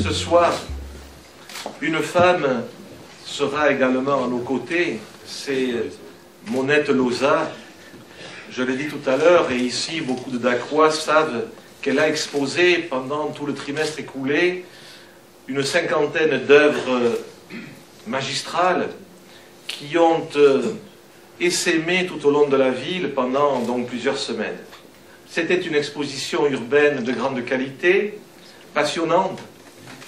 Ce soir, une femme sera également à nos côtés, c'est Monette Lauza. Je l'ai dit tout à l'heure, et ici beaucoup de Dacquois savent qu'elle a exposé pendant tout le trimestre écoulé une cinquantaine d'œuvres magistrales qui ont essaimé tout au long de la ville pendant donc plusieurs semaines. C'était une exposition urbaine de grande qualité, passionnante,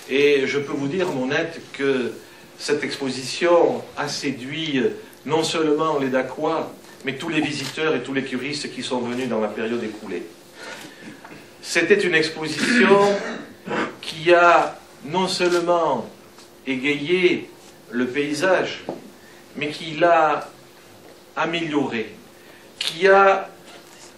et je peux vous dire, Monette, que cette exposition a séduit non seulement les Dacquois, mais tous les visiteurs et tous les curistes qui sont venus dans la période écoulée. C'était une exposition qui a non seulement égayé le paysage, mais qui l'a amélioré, qui a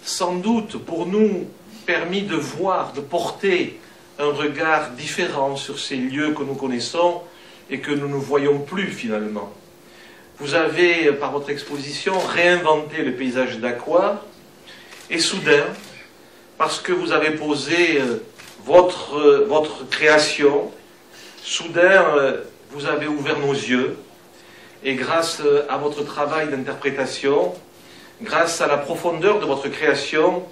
sans doute pour nous permis de voir, de porter un regard différent sur ces lieux que nous connaissons et que nous ne voyons plus finalement. Vous avez, par votre exposition, réinventé le paysage dacquois, et soudain, parce que vous avez posé votre création, soudain, vous avez ouvert nos yeux, et grâce à votre travail d'interprétation, grâce à la profondeur de votre création,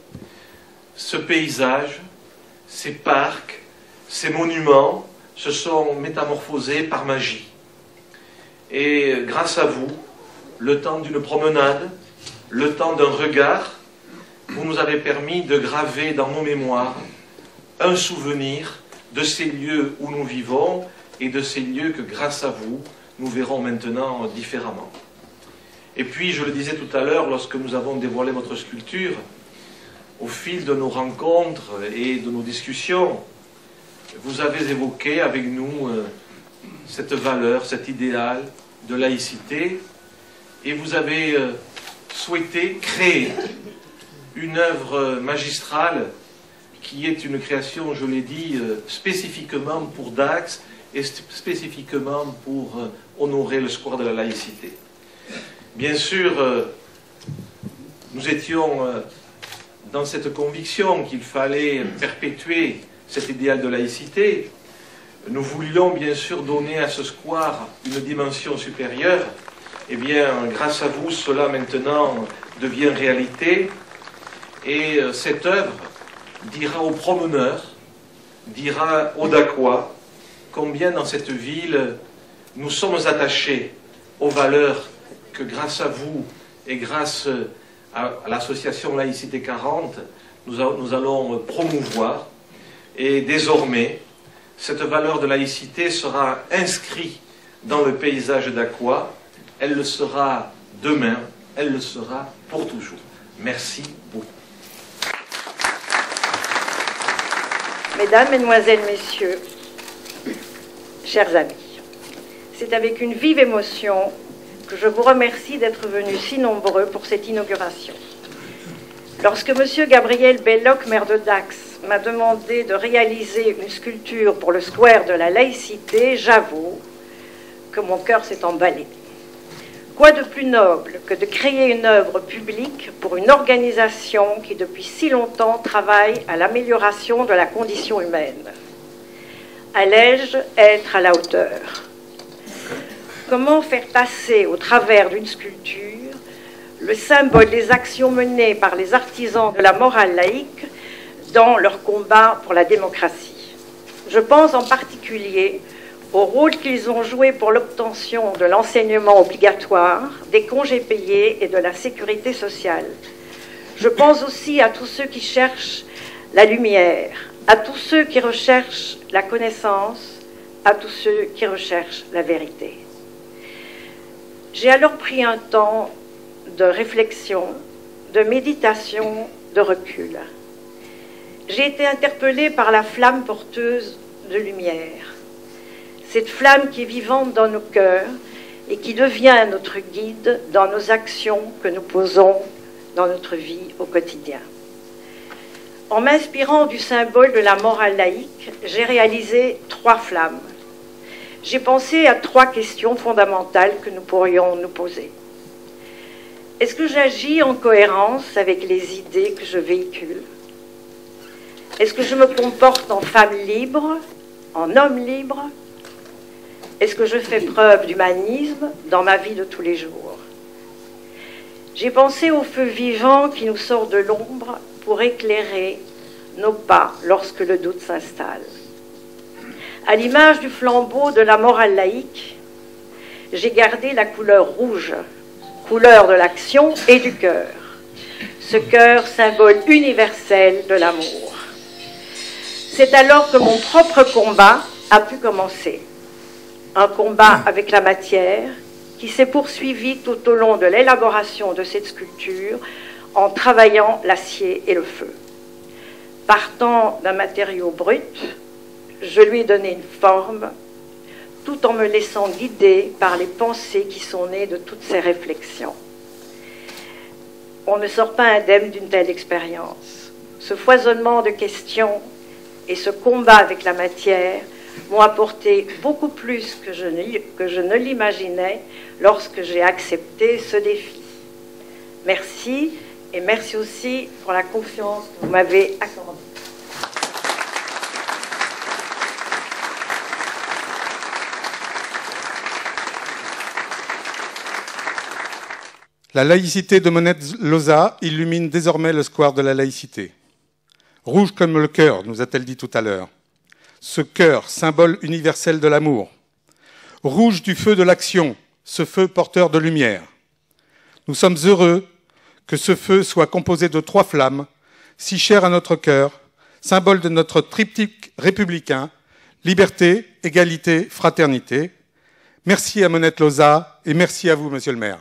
ce paysage, ces parcs, ces monuments se sont métamorphosés par magie. Et grâce à vous, le temps d'une promenade, le temps d'un regard, vous nous avez permis de graver dans nos mémoires un souvenir de ces lieux où nous vivons et de ces lieux que, grâce à vous, nous verrons maintenant différemment. Et puis, je le disais tout à l'heure, lorsque nous avons dévoilé votre sculpture, au fil de nos rencontres et de nos discussions, vous avez évoqué avec nous cette valeur, cet idéal de laïcité, et vous avez souhaité créer une œuvre magistrale qui est une création, je l'ai dit, spécifiquement pour Dax et spécifiquement pour honorer le square de la laïcité. Bien sûr, nous étions dans cette conviction qu'il fallait perpétuer cet idéal de laïcité. Nous voulions bien sûr donner à ce square une dimension supérieure. Eh bien, grâce à vous, cela maintenant devient réalité. Et cette œuvre dira aux promeneurs, dira aux Dacquois, combien dans cette ville nous sommes attachés aux valeurs que grâce à vous et grâce à l'association Laïcité 40, nous allons promouvoir. Et désormais, cette valeur de laïcité sera inscrite dans le paysage dacquois. Elle le sera demain, elle le sera pour toujours. Merci beaucoup. Mesdames, Mesdemoiselles, Messieurs, chers amis, c'est avec une vive émotion que je vous remercie d'être venus si nombreux pour cette inauguration. Lorsque M. Gabriel Belloc, maire de Dax, m'a demandé de réaliser une sculpture pour le square de la laïcité, j'avoue que mon cœur s'est emballé. Quoi de plus noble que de créer une œuvre publique pour une organisation qui depuis si longtemps travaille à l'amélioration de la condition humaine? Allais-je être à la hauteur? Comment faire passer au travers d'une sculpture le symbole des actions menées par les artisans de la morale laïque dans leur combat pour la démocratie? Je pense en particulier au rôle qu'ils ont joué pour l'obtention de l'enseignement obligatoire, des congés payés et de la sécurité sociale. Je pense aussi à tous ceux qui cherchent la lumière, à tous ceux qui recherchent la connaissance, à tous ceux qui recherchent la vérité. J'ai alors pris un temps de réflexion, de méditation, de recul. J'ai été interpellée par la flamme porteuse de lumière. Cette flamme qui est vivante dans nos cœurs et qui devient notre guide dans nos actions que nous posons dans notre vie au quotidien. En m'inspirant du symbole de la morale laïque, j'ai réalisé 3 flammes. J'ai pensé à 3 questions fondamentales que nous pourrions nous poser. Est-ce que j'agis en cohérence avec les idées que je véhicule? Est-ce que je me comporte en femme libre, en homme libre, est-ce que je fais preuve d'humanisme dans ma vie de tous les jours? J'ai pensé au feu vivant qui nous sort de l'ombre pour éclairer nos pas lorsque le doute s'installe. À l'image du flambeau de la morale laïque, j'ai gardé la couleur rouge, couleur de l'action et du cœur. Ce cœur, symbole universel de l'amour. C'est alors que mon propre combat a pu commencer. Un combat avec la matière qui s'est poursuivi tout au long de l'élaboration de cette sculpture en travaillant l'acier et le feu. Partant d'un matériau brut, je lui ai donné une forme, tout en me laissant guider par les pensées qui sont nées de toutes ces réflexions. On ne sort pas indemne d'une telle expérience. Ce foisonnement de questions et ce combat avec la matière m'ont apporté beaucoup plus que je ne l'imaginais lorsque j'ai accepté ce défi. Merci, et merci aussi pour la confiance que vous m'avez accordée. La laïcité de Monette Lausa illumine désormais le square de la laïcité. Rouge comme le cœur, nous a-t-elle dit tout à l'heure. Ce cœur, symbole universel de l'amour. Rouge du feu de l'action, ce feu porteur de lumière. Nous sommes heureux que ce feu soit composé de 3 flammes, si chères à notre cœur, symbole de notre triptyque républicain, liberté, égalité, fraternité. Merci à Monette Lausa et merci à vous, monsieur le maire.